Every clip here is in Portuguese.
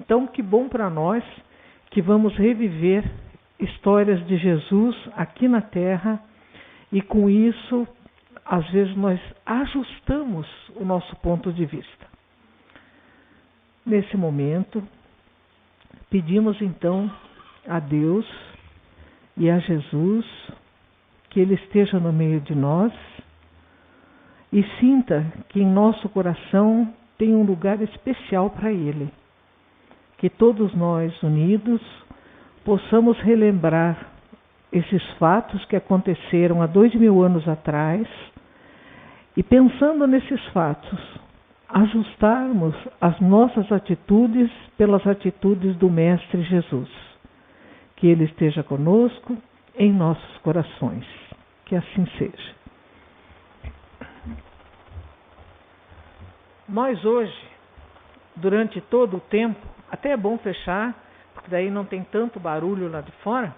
Então, que bom para nós que vamos reviver histórias de Jesus aqui na Terra e com isso, às vezes, nós ajustamos o nosso ponto de vista. Nesse momento, pedimos então a Deus e a Jesus que Ele esteja no meio de nós e sinta que em nosso coração tem um lugar especial para Ele. Que todos nós, unidos, possamos relembrar esses fatos que aconteceram há 2000 anos atrás e, pensando nesses fatos, ajustarmos as nossas atitudes pelas atitudes do Mestre Jesus. Que Ele esteja conosco em nossos corações. Que assim seja. Nós hoje, durante todo o tempo, até é bom fechar, porque daí não tem tanto barulho lá de fora,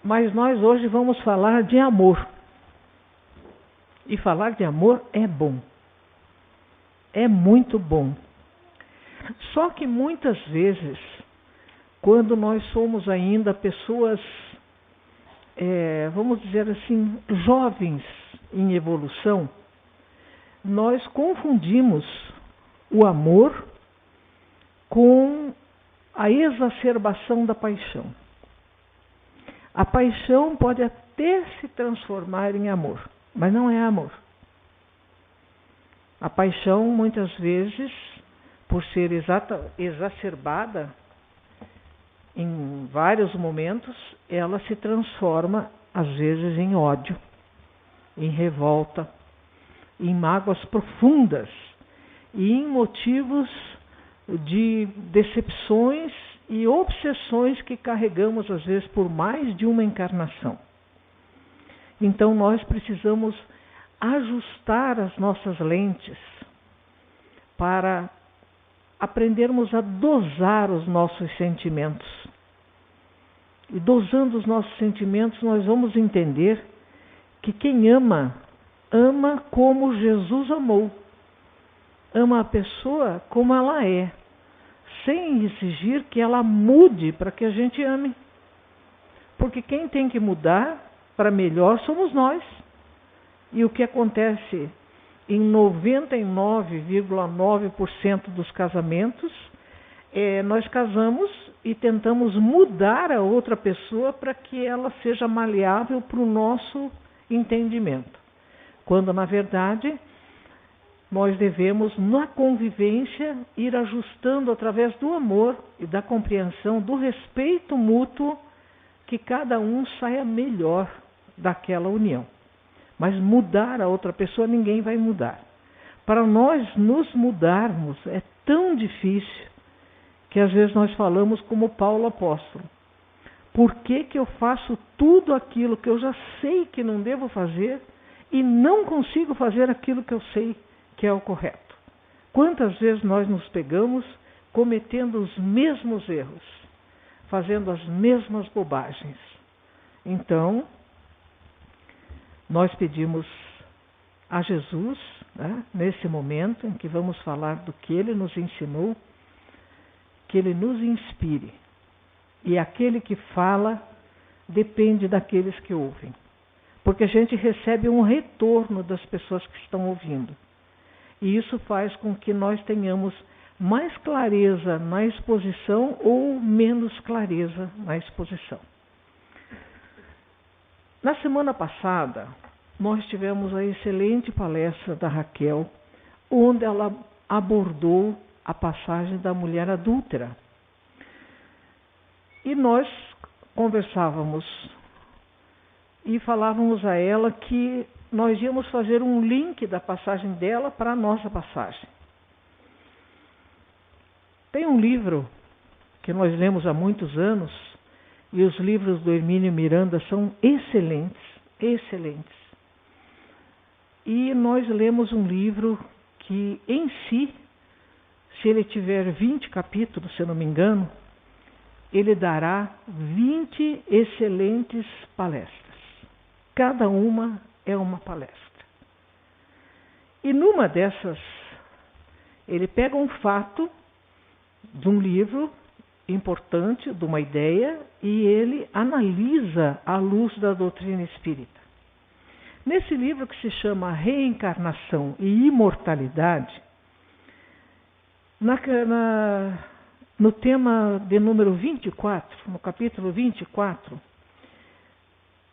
mas nós hoje vamos falar de amor. E falar de amor é bom. É muito bom. Só que muitas vezes, quando nós somos ainda pessoas, vamos dizer assim, jovens em evolução, nós confundimos o amor com a exacerbação da paixão. A paixão pode até se transformar em amor, mas não é amor. A paixão, muitas vezes, por ser exacerbada em vários momentos, ela se transforma, às vezes, em ódio, em revolta, em mágoas profundas e em motivos de decepções e obsessões que carregamos, às vezes, por mais de uma encarnação. Então, nós precisamos ajustar as nossas lentes para aprendermos a dosar os nossos sentimentos. E dosando os nossos sentimentos, nós vamos entender que quem ama, ama como Jesus amou. Ama a pessoa como ela é, sem exigir que ela mude para que a gente ame. Porque quem tem que mudar para melhor somos nós. E o que acontece em 99,9% dos casamentos, nós casamos e tentamos mudar a outra pessoa para que ela seja maleável para o nosso entendimento. Quando, na verdade, nós devemos, na convivência, ir ajustando através do amor e da compreensão, do respeito mútuo, que cada um saia melhor daquela união. Mas mudar a outra pessoa, ninguém vai mudar. Para nós nos mudarmos é tão difícil que às vezes nós falamos como Paulo apóstolo. Por que que eu faço tudo aquilo que eu já sei que não devo fazer e não consigo fazer aquilo que eu sei que é o correto? Quantas vezes nós nos pegamos cometendo os mesmos erros, fazendo as mesmas bobagens? Então, nós pedimos a Jesus, nesse momento em que vamos falar do que Ele nos ensinou, que Ele nos inspire. E aquele que fala depende daqueles que ouvem. Porque a gente recebe um retorno das pessoas que estão ouvindo. E isso faz com que nós tenhamos mais clareza na exposição ou menos clareza na exposição. Na semana passada, nós tivemos a excelente palestra da Raquel, onde ela abordou a passagem da mulher adúltera. E nós conversávamos e falávamos a ela que nós íamos fazer um link da passagem dela para a nossa passagem. Tem um livro que nós lemos há muitos anos, e os livros do Hermínio Miranda são excelentes, excelentes. E nós lemos um livro que, em si, se ele tiver 20 capítulos, se eu não me engano, ele dará 20 excelentes palestras. Cada uma é uma palestra. E numa dessas, ele pega um fato de um livro importante, de uma ideia, e ele analisa à luz da doutrina espírita. Nesse livro, que se chama Reencarnação e Imortalidade, no tema de número 24, no capítulo 24,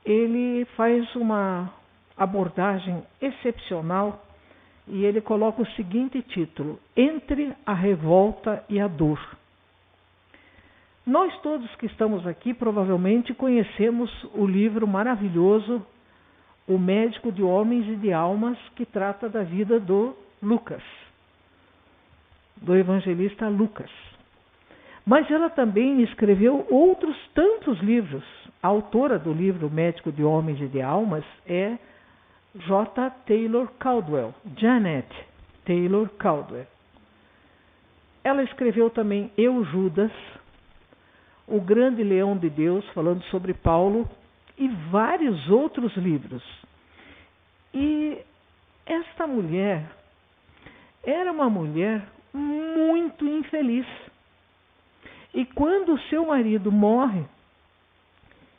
ele faz uma abordagem excepcional e ele coloca o seguinte título: Entre a Revolta e a Dor. Nós todos que estamos aqui provavelmente conhecemos o livro maravilhoso O Médico de Homens e de Almas, que trata da vida do Lucas, do evangelista Lucas. Mas ela também escreveu outros tantos livros. A autora do livro Médico de Homens e de Almas é J. Taylor Caldwell, Janet Taylor Caldwell. Ela escreveu também Eu, Judas, O Grande Leão de Deus, falando sobre Paulo, e vários outros livros. E esta mulher era uma mulher muito infeliz. E quando o seu marido morre,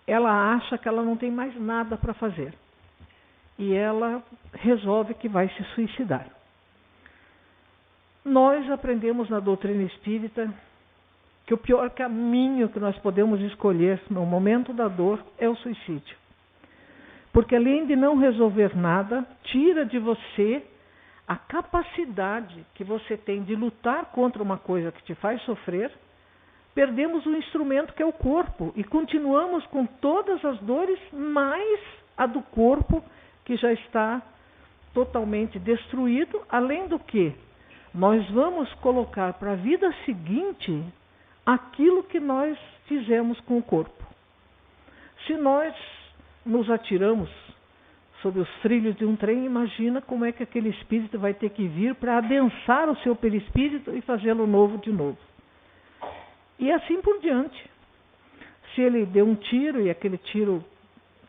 ela acha que ela não tem mais nada para fazer. E ela resolve que vai se suicidar. Nós aprendemos na doutrina espírita que o pior caminho que nós podemos escolher no momento da dor é o suicídio. Porque além de não resolver nada, tira de você a capacidade que você tem de lutar contra uma coisa que te faz sofrer. Perdemos o instrumento que é o corpo e continuamos com todas as dores, mais a do corpo, que já está totalmente destruído, além do que nós vamos colocar para a vida seguinte aquilo que nós fizemos com o corpo. Se nós nos atiramos sobre os trilhos de um trem, imagina como é que aquele espírito vai ter que vir para adensar o seu perispírito e fazê-lo novo de novo. E assim por diante. Se ele deu um tiro e aquele tiro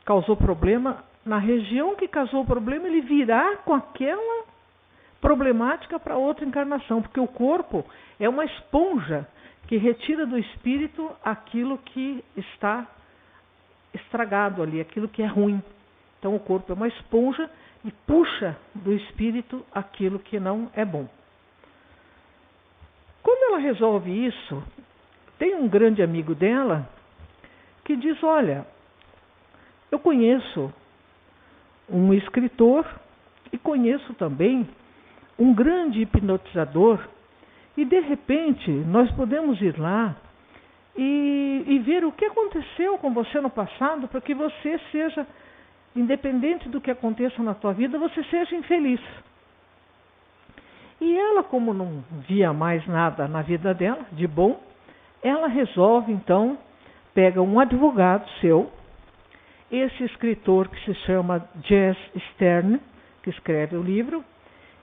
causou problema, na região que causou o problema, ele virá com aquela problemática para outra encarnação, porque o corpo é uma esponja que retira do espírito aquilo que está estragado ali, aquilo que é ruim. Então o corpo é uma esponja e puxa do espírito aquilo que não é bom. Quando ela resolve isso, tem um grande amigo dela que diz: olha, eu conheço um escritor e conheço também um grande hipnotizador, e de repente nós podemos ir lá e ver o que aconteceu com você no passado, para que você seja, independente do que aconteça na tua vida, você seja infeliz. E ela, como não via mais nada na vida dela de bom, ela resolve então, pega um advogado seu, esse escritor que se chama Jess Stern, que escreve o livro,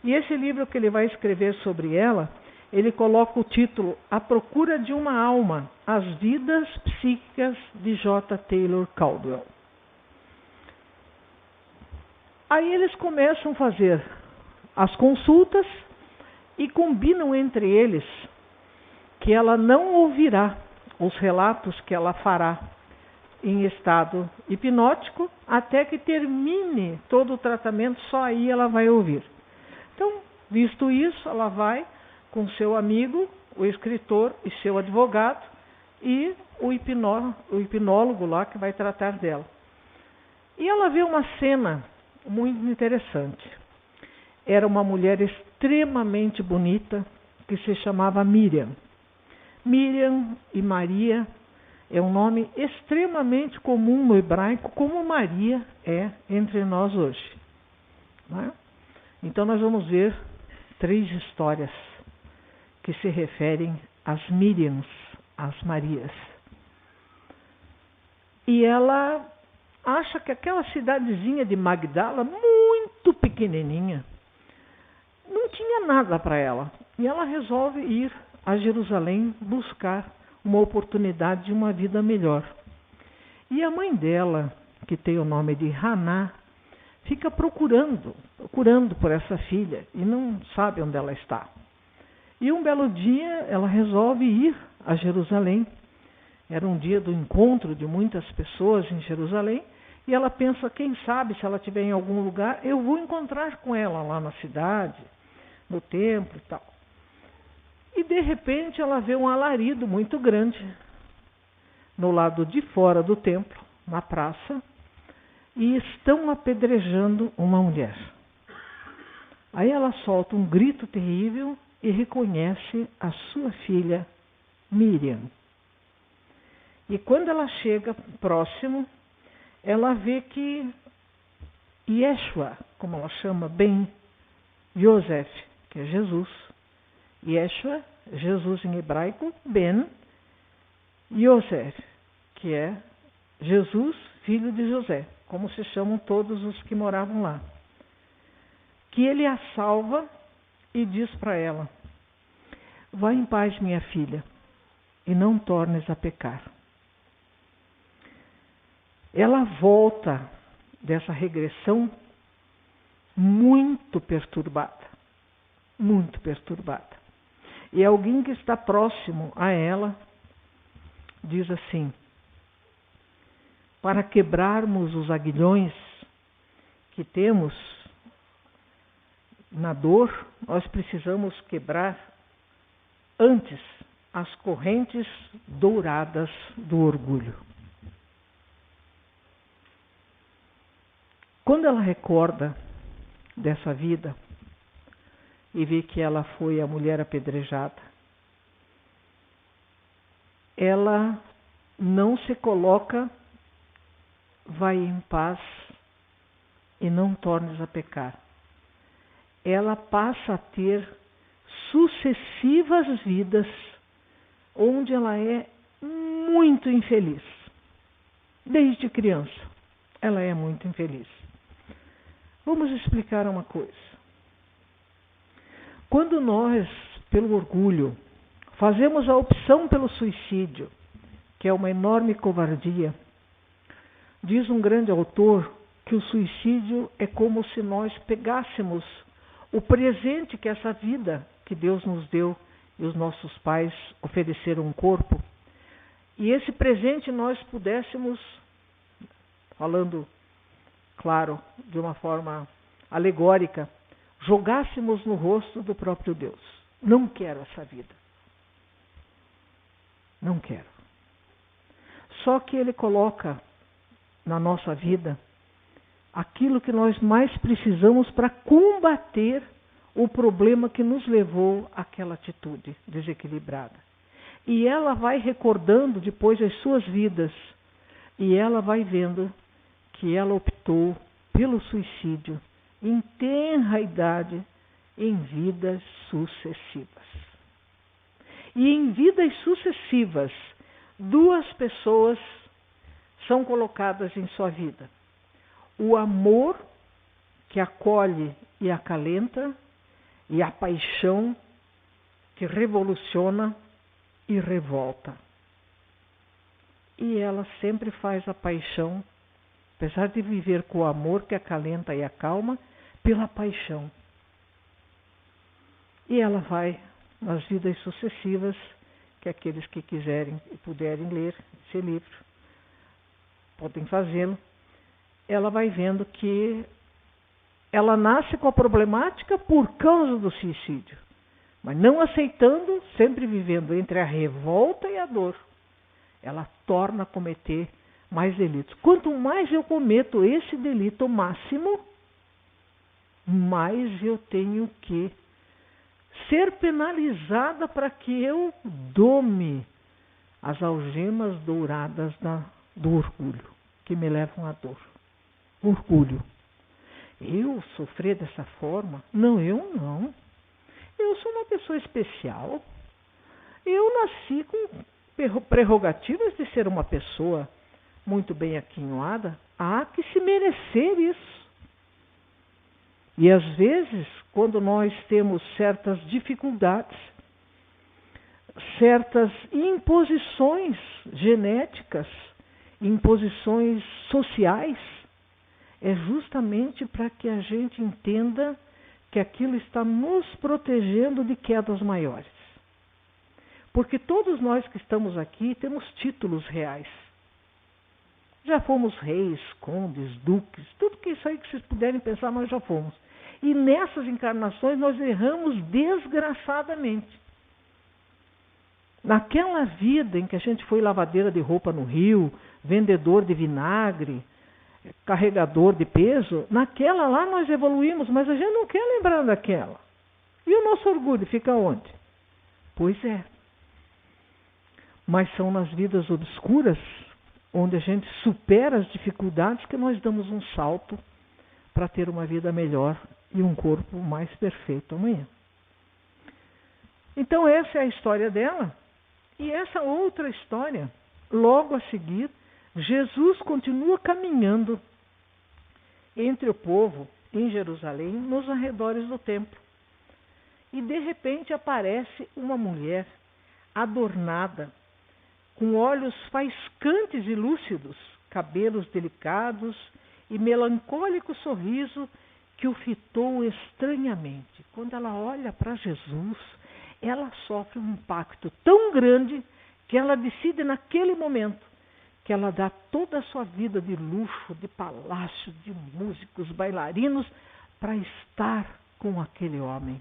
e esse livro que ele vai escrever sobre ela, ele coloca o título A Procura de uma Alma, As Vidas Psíquicas de J. Taylor Caldwell. Aí eles começam a fazer as consultas e combinam entre eles que ela não ouvirá os relatos que ela fará em estado hipnótico até que termine todo o tratamento, só aí ela vai ouvir. Então, visto isso, ela vai com seu amigo, o escritor e seu advogado, e o hipnólogo lá que vai tratar dela. E ela vê uma cena muito interessante. Era uma mulher extremamente bonita que se chamava Miriam. Miriam e Maria é um nome extremamente comum no hebraico, como Maria é entre nós hoje. Não é? Então nós vamos ver 3 histórias que se referem às Miriams, às Marias. E ela acha que aquela cidadezinha de Magdala, muito pequenininha, não tinha nada para ela. E ela resolve ir a Jerusalém buscar uma oportunidade de uma vida melhor. E a mãe dela, que tem o nome de Haná, fica procurando por essa filha e não sabe onde ela está. E um belo dia ela resolve ir a Jerusalém. Era um dia do encontro de muitas pessoas em Jerusalém. E ela pensa, quem sabe, se ela estiver em algum lugar, eu vou encontrar com ela lá na cidade, no templo e tal. E de repente ela vê um alarido muito grande no lado de fora do templo, na praça, e estão apedrejando uma mulher. Aí ela solta um grito terrível e reconhece a sua filha Miriam. E quando ela chega próximo, ela vê que Yeshua, como ela chama bem, Yosef, que é Jesus, Yeshua, Jesus em hebraico, Ben, Yosef, que é Jesus, filho de José, como se chamam todos os que moravam lá. Que ele a salva e diz para ela, vá em paz, minha filha, e não tornes a pecar. Ela volta dessa regressão muito perturbada, muito perturbada. E alguém que está próximo a ela diz assim, para quebrarmos os aguilhões que temos na dor, nós precisamos quebrar antes as correntes douradas do orgulho. Quando ela recorda dessa vida e vê que ela foi a mulher apedrejada, ela não se coloca, vai em paz e não tornes a pecar. Ela passa a ter sucessivas vidas onde ela é muito infeliz. Desde criança, ela é muito infeliz. Vamos explicar uma coisa. Quando nós, pelo orgulho, fazemos a opção pelo suicídio, que é uma enorme covardia, diz um grande autor que o suicídio é como se nós pegássemos o presente que essa vida que Deus nos deu e os nossos pais ofereceram um corpo, e esse presente nós pudéssemos, falando, claro, de uma forma alegórica, jogássemos no rosto do próprio Deus. Não quero essa vida. Não quero. Só que Ele coloca na nossa vida aquilo que nós mais precisamos para combater o problema que nos levou àquela atitude desequilibrada. E ela vai recordando depois as suas vidas, e ela vai vendo que ela optou pelo suicídio em tenra idade, em vidas sucessivas. E em vidas sucessivas, duas pessoas são colocadas em sua vida. O amor que acolhe e acalenta, e a paixão que revoluciona e revolta. E ela sempre faz a paixão, apesar de viver com o amor que acalenta e acalma, pela paixão. E ela vai nas vidas sucessivas, que aqueles que quiserem e puderem ler esse livro, podem fazê-lo, ela vai vendo que ela nasce com a problemática por causa do suicídio, mas não aceitando, sempre vivendo entre a revolta e a dor, ela torna a cometer mais delitos. Quanto mais eu cometo esse delito máximo, mais eu tenho que ser penalizada para que eu dome as algemas douradas do orgulho, que me levam à dor. Orgulho. Eu sofrer dessa forma? Não, eu não. Eu sou uma pessoa especial. Eu nasci com prerrogativas de ser uma pessoa muito bem aquinhoada. Há que se merecer isso. E às vezes, quando nós temos certas dificuldades, certas imposições genéticas, imposições sociais, é justamente para que a gente entenda que aquilo está nos protegendo de quedas maiores. Porque todos nós que estamos aqui temos títulos reais. Já fomos reis, condes, duques, tudo que isso aí que vocês puderem pensar, nós já fomos. E nessas encarnações nós erramos desgraçadamente. Naquela vida em que a gente foi lavadeira de roupa no rio, vendedor de vinagre, carregador de peso, naquela lá nós evoluímos, mas a gente não quer lembrar daquela. E o nosso orgulho fica onde? Pois é. Mas são nas vidas obscuras, onde a gente supera as dificuldades, que nós damos um salto para ter uma vida melhor e um corpo mais perfeito amanhã. Então essa é a história dela. E essa outra história, logo a seguir, Jesus continua caminhando entre o povo em Jerusalém, nos arredores do templo. E de repente aparece uma mulher adornada, com olhos faiscantes e lúcidos, cabelos delicados e melancólico sorriso que o fitou estranhamente. Quando ela olha para Jesus, ela sofre um impacto tão grande que ela decide naquele momento que ela dá toda a sua vida de luxo, de palácio, de músicos, bailarinos, para estar com aquele homem.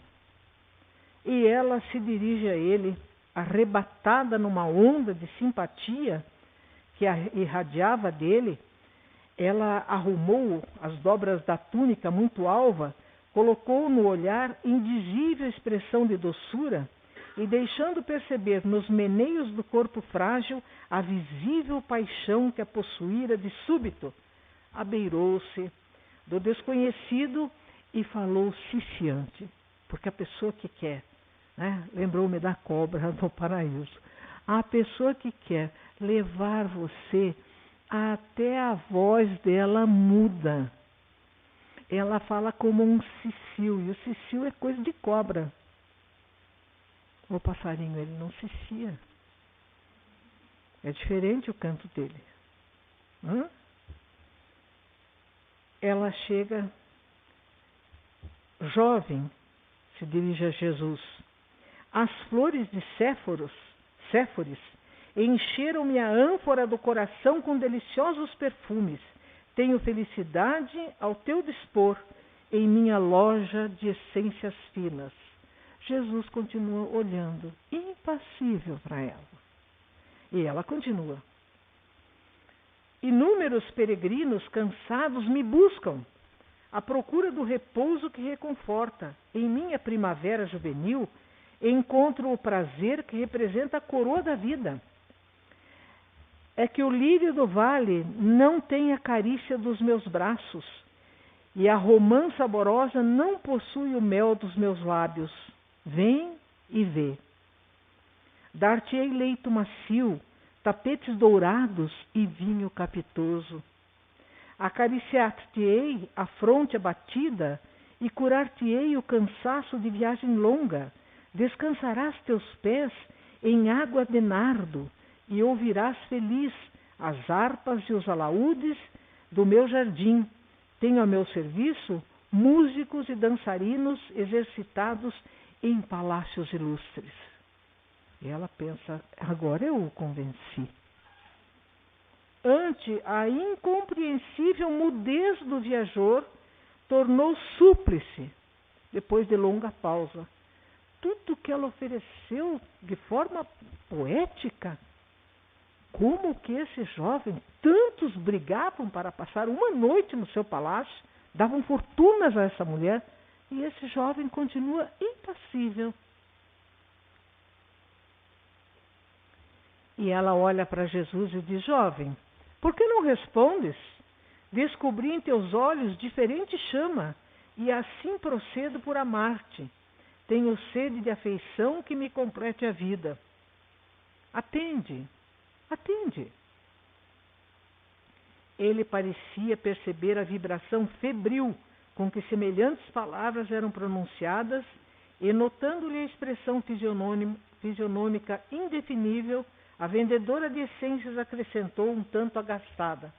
E ela se dirige a ele, arrebatada numa onda de simpatia que a irradiava dele. Ela arrumou as dobras da túnica muito alva, colocou no olhar indizível expressão de doçura e, deixando perceber nos meneios do corpo frágil a visível paixão que a possuíra de súbito, abeirou-se do desconhecido e falou ciciante, porque a pessoa que quer, lembrou-me da cobra do paraíso, a pessoa que quer levar você, até a voz dela muda. Ela fala como um cicio, e o cicio é coisa de cobra. O passarinho, ele não cicia. É diferente o canto dele. Ela chega, jovem, se dirige a Jesus. As flores de Séforis encheram-me a ânfora do coração com deliciosos perfumes. Tenho felicidade ao teu dispor em minha loja de essências finas. Jesus continua olhando, impassível para ela. E ela continua. Inúmeros peregrinos cansados me buscam, à procura do repouso que reconforta. Em minha primavera juvenil, encontro o prazer que representa a coroa da vida. É que o lírio do vale não tem a carícia dos meus braços, e a romã saborosa não possui o mel dos meus lábios. Vem e vê. Dar-te-ei leito macio, tapetes dourados e vinho capitoso. Acariciar-te-ei a fronte abatida e curar-te-ei o cansaço de viagem longa. Descansarás teus pés em água de nardo e ouvirás feliz as harpas e os alaúdes do meu jardim. Tenho a meu serviço músicos e dançarinos exercitados em palácios ilustres. E ela pensa, agora eu o convenci. Ante a incompreensível mudez do viajor, tornou súplice, depois de longa pausa. Tudo que ela ofereceu de forma poética. Como que esse jovem, tantos brigavam para passar uma noite no seu palácio, davam fortunas a essa mulher, e esse jovem continua impassível. E ela olha para Jesus e diz, jovem, por que não respondes? Descobri em teus olhos diferente chama, e assim procedo por amar-te. Tenho sede de afeição que me complete a vida. Atende, atende. Ele parecia perceber a vibração febril com que semelhantes palavras eram pronunciadas e, notando-lhe a expressão fisionômica indefinível, a vendedora de essências acrescentou um tanto agastada.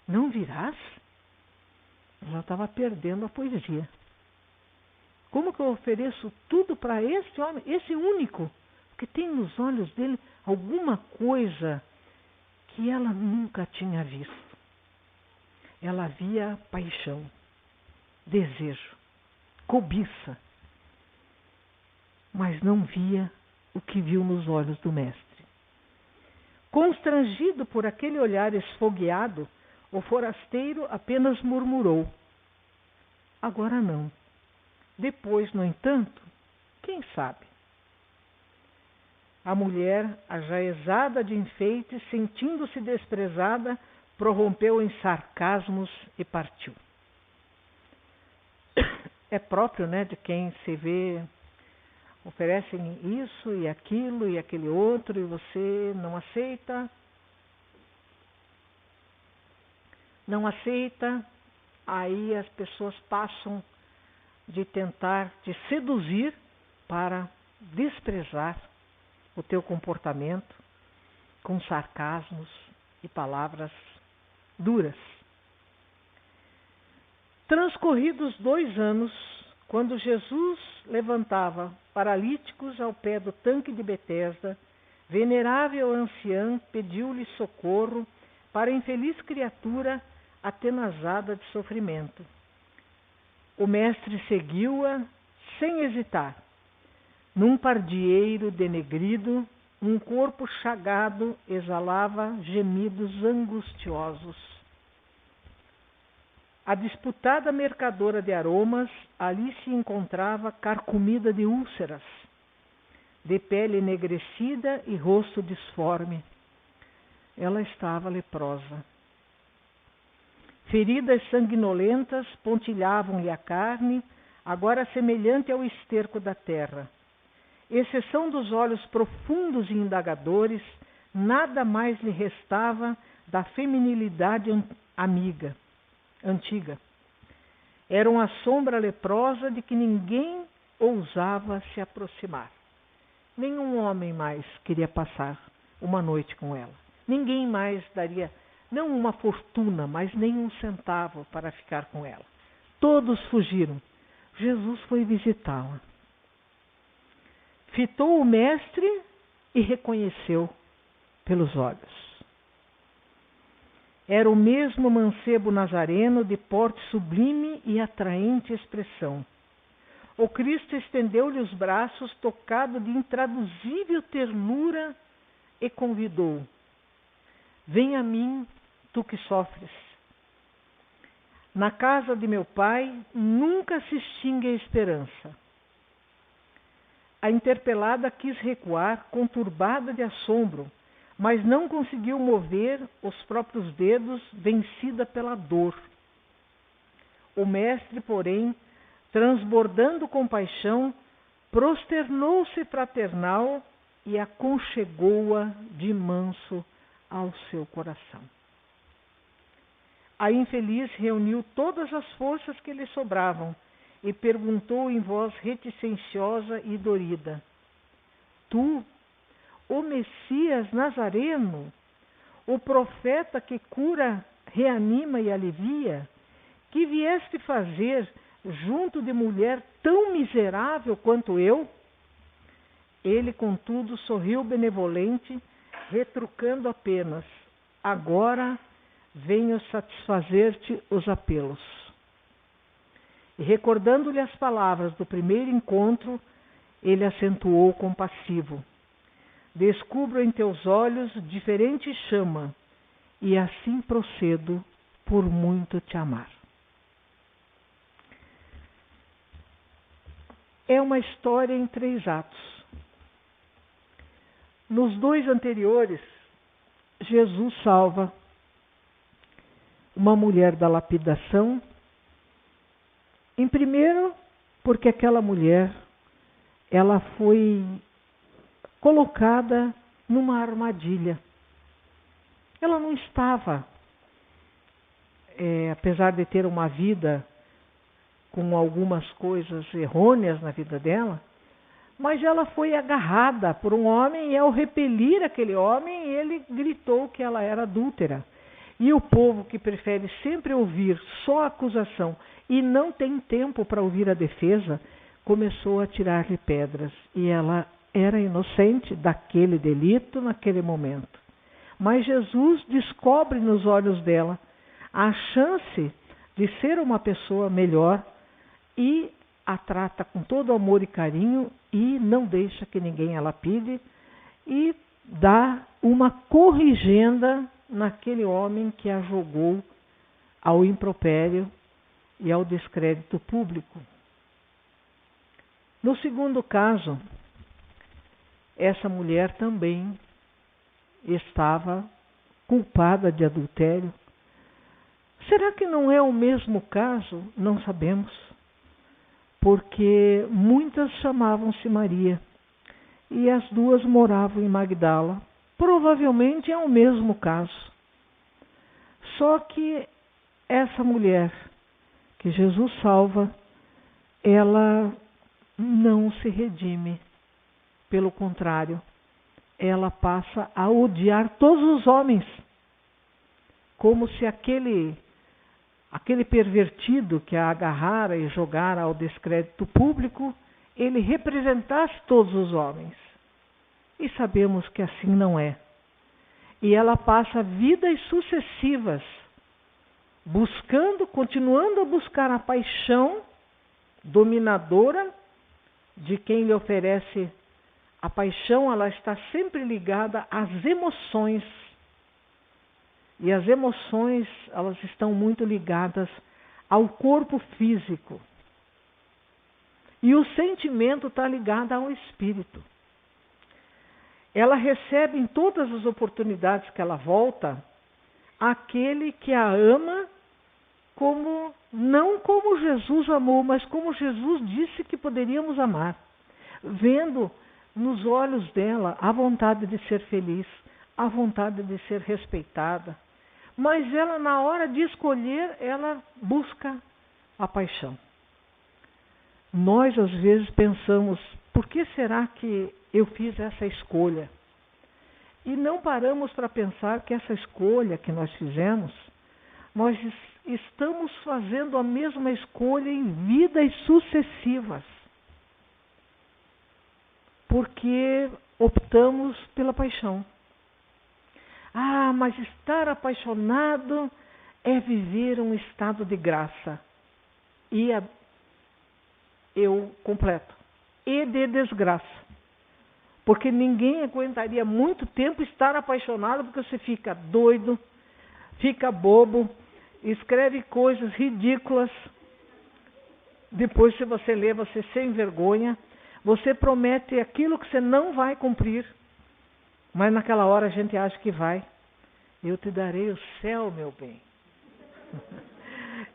Não virás? Ela estava perdendo a poesia. Como que eu ofereço tudo para esse homem, esse único, que tem nos olhos dele alguma coisa que ela nunca tinha visto. Ela via paixão, desejo, cobiça, mas não via o que viu nos olhos do mestre. Constrangido por aquele olhar esfogueado, o forasteiro apenas murmurou: agora não. Depois, no entanto, quem sabe? A mulher, ajaezada de enfeites, sentindo-se desprezada, prorrompeu em sarcasmos e partiu. É próprio, né, de quem se vê, oferecem isso e aquilo e aquele outro e você não aceita. Não aceita, aí as pessoas passam de tentar te seduzir para desprezar o teu comportamento com sarcasmos e palavras duras. Transcorridos 2 anos, quando Jesus levantava paralíticos ao pé do tanque de Betesda, venerável anciã pediu-lhe socorro para a infeliz criatura atenazada de sofrimento. O mestre seguiu-a sem hesitar. Num pardieiro denegrido, um corpo chagado exalava gemidos angustiosos. A disputada mercadora de aromas ali se encontrava carcomida de úlceras, de pele enegrecida e rosto disforme. Ela estava leprosa. Feridas sanguinolentas pontilhavam-lhe a carne, agora semelhante ao esterco da terra. Exceção dos olhos profundos e indagadores, nada mais lhe restava da feminilidade antiga. Era uma sombra leprosa de que ninguém ousava se aproximar. Nenhum homem mais queria passar uma noite com ela. Ninguém mais daria, não uma fortuna, mas nem um centavo para ficar com ela. Todos fugiram. Jesus foi visitá-la. Fitou o mestre e reconheceu pelos olhos. Era o mesmo mancebo nazareno de porte sublime e atraente expressão. O Cristo estendeu-lhe os braços, tocado de intraduzível ternura, e convidou: vem a mim, tu que sofres. Na casa de meu pai nunca se extingue a esperança. A interpelada quis recuar, conturbada de assombro, mas não conseguiu mover os próprios dedos, vencida pela dor. O mestre, porém, transbordando compaixão, prosternou-se fraternal e aconchegou-a de manso ao seu coração. A infeliz reuniu todas as forças que lhe sobravam e perguntou em voz reticenciosa e dorida: tu, o Messias Nazareno, o profeta que cura, reanima e alivia, que vieste fazer junto de mulher tão miserável quanto eu? Ele, contudo, sorriu benevolente, retrucando apenas: agora venho satisfazer-te os apelos. E recordando-lhe as palavras do primeiro encontro, ele acentuou compassivo: descubro em teus olhos diferente chama, e assim procedo por muito te amar. É uma história em 3 atos. Nos 2 anteriores, Jesus salva uma mulher da lapidação. Em primeiro, porque aquela mulher, ela foi colocada numa armadilha. Ela não estava, apesar de ter uma vida com algumas coisas errôneas na vida dela, mas ela foi agarrada por um homem, e ao repelir aquele homem, ele gritou que ela era adúltera. E o povo, que prefere sempre ouvir só a acusação e não tem tempo para ouvir a defesa, começou a tirar-lhe pedras. E ela era inocente daquele delito naquele momento. Mas Jesus descobre nos olhos dela a chance de ser uma pessoa melhor e a trata com todo amor e carinho e não deixa que ninguém a lapide e dá uma corrigenda naquele homem que a jogou ao impropério e ao descrédito público. No segundo caso, essa mulher também estava culpada de adultério. Será que não é o mesmo caso? Não sabemos, porque muitas chamavam-se Maria e as duas moravam em Magdala. Provavelmente é o mesmo caso. Só que essa mulher que Jesus salva, ela não se redime. Pelo contrário, ela passa a odiar todos os homens, como se aquele pervertido que a agarrara e jogara ao descrédito público, ele representasse todos os homens. E sabemos que assim não é. E ela passa vidas sucessivas, continuando a buscar a paixão dominadora de quem lhe oferece a paixão. Ela está sempre ligada às emoções. E as emoções, elas estão muito ligadas ao corpo físico. E o sentimento está ligado ao espírito. Ela recebe em todas as oportunidades que ela volta, aquele que a ama não como Jesus amou, mas como Jesus disse que poderíamos amar. Vendo nos olhos dela a vontade de ser feliz, a vontade de ser respeitada. Mas ela, na hora de escolher, ela busca a paixão. Nós, às vezes, pensamos, por que será que eu fiz essa escolha? E não paramos para pensar que essa escolha que nós fizemos, nós estamos fazendo a mesma escolha em vidas sucessivas. Porque optamos pela paixão. Ah, mas estar apaixonado é viver um estado de graça. E eu completo. E de desgraça. Porque ninguém aguentaria muito tempo estar apaixonado, porque você fica doido, fica bobo, escreve coisas ridículas. Depois, se você lê, você sem vergonha. Você promete aquilo que você não vai cumprir. Mas naquela hora a gente acha que vai. Eu te darei o céu, meu bem.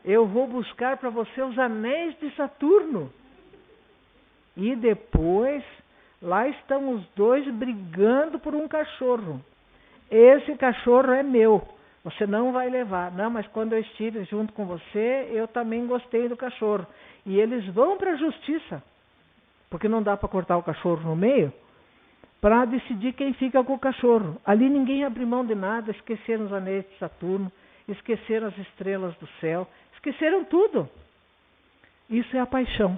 Eu vou buscar para você os anéis de Saturno. E depois, lá estão os dois brigando por um cachorro. Esse cachorro é meu. Você não vai levar. Não, mas quando eu estive junto com você, eu também gostei do cachorro. E eles vão para a justiça. Porque não dá para cortar o cachorro no meio, para decidir quem fica com o cachorro. Ali ninguém abre mão de nada, esqueceram os anéis de Saturno, esqueceram as estrelas do céu, esqueceram tudo. Isso é a paixão.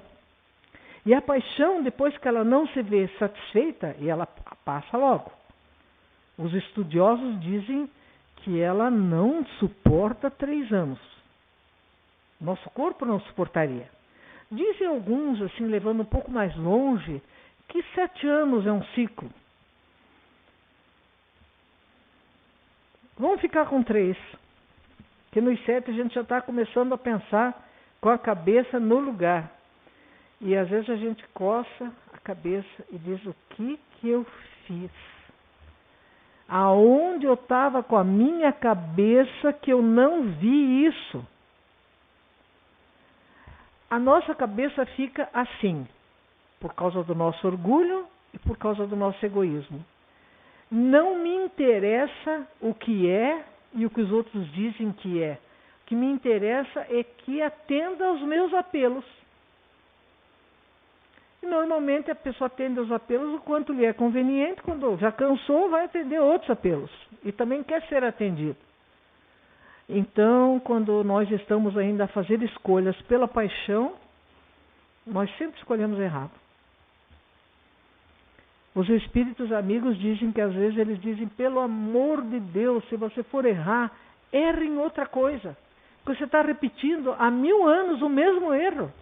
E a paixão, depois que ela não se vê satisfeita, e ela passa logo. Os estudiosos dizem que ela não suporta 3 anos. Nosso corpo não suportaria. Dizem alguns, assim, levando um pouco mais longe, que 7 anos é um ciclo. Vamos ficar com 3. Que nos 7 a gente já está começando a pensar com a cabeça no lugar. E às vezes a gente coça a cabeça e diz, o que eu fiz? Aonde eu estava com a minha cabeça que eu não vi isso? A nossa cabeça fica assim, por causa do nosso orgulho e por causa do nosso egoísmo. Não me interessa o que é e o que os outros dizem que é. O que me interessa é que atenda aos meus apelos. E normalmente a pessoa atende aos apelos o quanto lhe é conveniente. Quando já cansou, vai atender outros apelos. E também quer ser atendido. Então, quando nós estamos ainda a fazer escolhas pela paixão, Nós sempre escolhemos errado. Os espíritos amigos dizem que às vezes eles dizem, pelo amor de Deus, se você for errar, erre em outra coisa. Porque você está repetindo há 1000 anos o mesmo erro.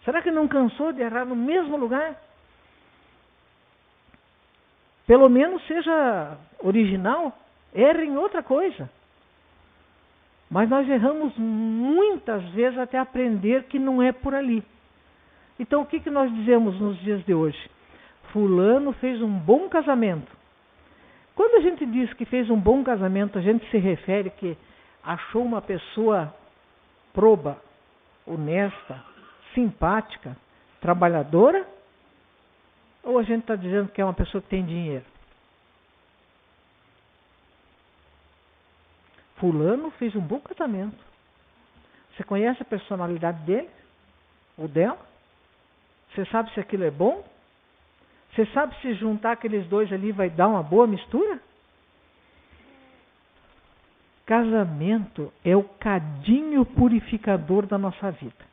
Será que não cansou de errar no mesmo lugar? Pelo menos seja original, erre em outra coisa. Mas nós erramos muitas vezes até aprender que não é por ali. Então o que nós dizemos nos dias de hoje? Fulano fez um bom casamento. Quando a gente diz que fez um bom casamento, a gente se refere que achou uma pessoa proba, honesta, simpática, trabalhadora? Ou a gente está dizendo que é uma pessoa que tem dinheiro? Fulano fez um bom casamento. Você conhece a personalidade dele? Ou dela? Você sabe se aquilo é bom? Você sabe se juntar aqueles dois ali vai dar uma boa mistura? Casamento é o cadinho purificador da nossa vida.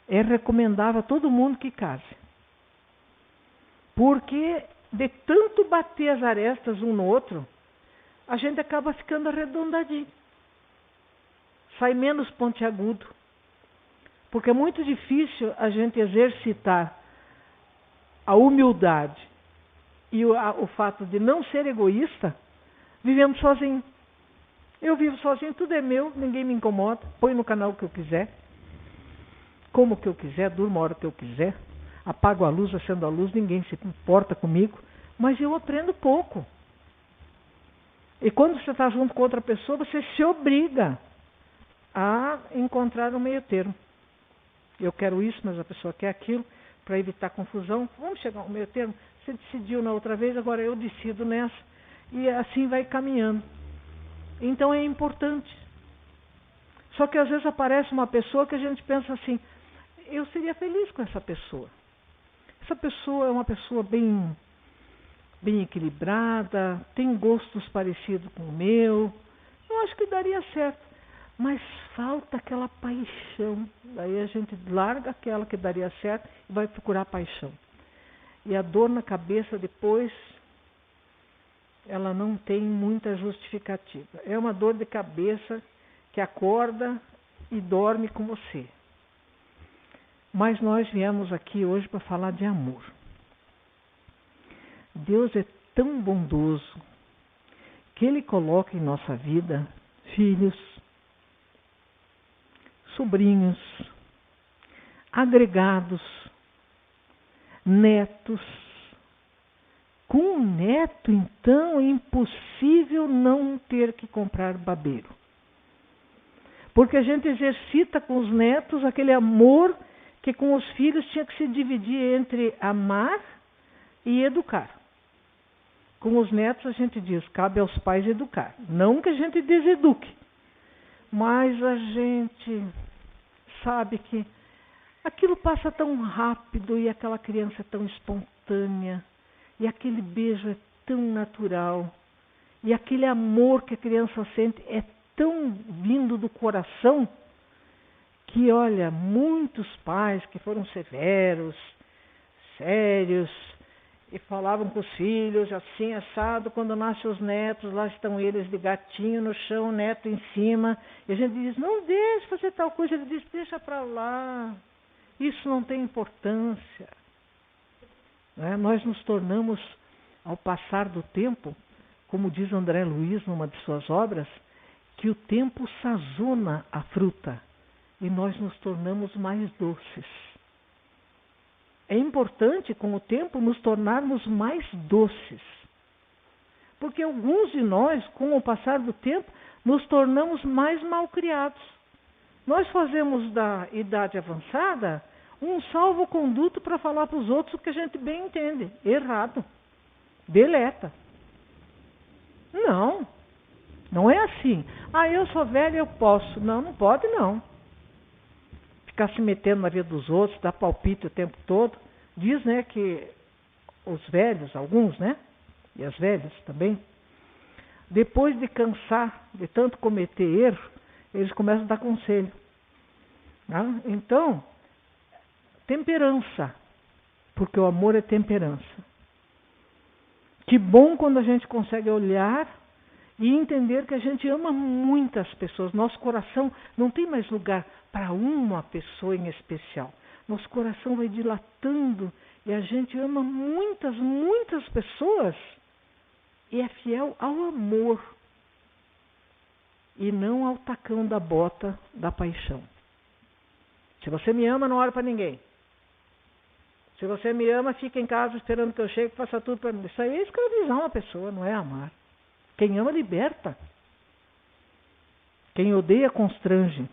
É recomendável a todo mundo que case. Porque de tanto bater as arestas um no outro, a gente acaba ficando arredondadinho. Sai menos pontiagudo. Porque é muito difícil a gente exercitar a humildade e o fato de não ser egoísta, vivendo sozinho. Eu vivo sozinho, tudo é meu, ninguém me incomoda, põe no canal que eu quiser, como que eu quiser, durmo a hora que eu quiser, apago a luz, acendo a luz, ninguém se importa comigo, mas eu aprendo pouco. E quando você está junto com outra pessoa, você se obriga a encontrar um meio termo. Eu quero isso, mas a pessoa quer aquilo, para evitar confusão. Vamos chegar ao meio termo? Você decidiu na outra vez, agora eu decido nessa. E assim vai caminhando. Então é importante. Só que às vezes aparece uma pessoa que a gente pensa assim, eu seria feliz com essa pessoa. Essa pessoa é uma pessoa bem equilibrada, tem gostos parecidos com o meu. Eu acho que daria certo. Mas falta aquela paixão. Daí a gente larga aquela que daria certo e vai procurar paixão. E a dor na cabeça depois, ela não tem muita justificativa. É uma dor de cabeça que acorda e dorme com você. Mas nós viemos aqui hoje para falar de amor. Deus é tão bondoso que Ele coloca em nossa vida filhos, sobrinhos, agregados, netos. Com um neto, então, é impossível não ter que comprar babeiro. Porque a gente exercita com os netos aquele amor que com os filhos tinha que se dividir entre amar e educar. Com os netos a gente diz, cabe aos pais educar. Não que a gente deseduque, mas a gente sabe que aquilo passa tão rápido e aquela criança é tão espontânea e aquele beijo é tão natural e aquele amor que a criança sente é tão vindo do coração que, olha, muitos pais que foram severos, sérios, e falavam com os filhos, assim, assado, quando nascem os netos, lá estão eles de gatinho no chão, o neto em cima, e a gente diz, não deixe fazer tal coisa, ele diz, deixa para lá, isso não tem importância. Né? Nós nos tornamos, ao passar do tempo, como diz André Luiz numa de suas obras, que o tempo sazona a fruta, e nós nos tornamos mais doces. É importante, com o tempo, nos tornarmos mais doces. Porque alguns de nós, com o passar do tempo, nos tornamos mais malcriados. Nós fazemos da idade avançada um salvo-conduto para falar para os outros o que a gente bem entende. Errado. Deleta. Não. Não é assim. Ah, eu sou velha, eu posso. Não, não pode não. Ficar se metendo na vida dos outros, dar palpite o tempo todo. Diz, né, que os velhos, alguns, né, e as velhas também, depois de cansar de tanto cometer erro, eles começam a dar conselho. Né? Então, temperança, porque o amor é temperança. Que bom quando a gente consegue olhar e entender que a gente ama muitas pessoas. Nosso coração não tem mais lugar para uma pessoa em especial. Nosso coração vai dilatando e a gente ama muitas, muitas pessoas e é fiel ao amor e não ao tacão da bota da paixão. Se você me ama, não olha para ninguém. Se você me ama, fica em casa esperando que eu chegue e faça tudo para mim. Isso aí é escravizar uma pessoa, não é amar. Quem ama, liberta. Quem odeia, constrange.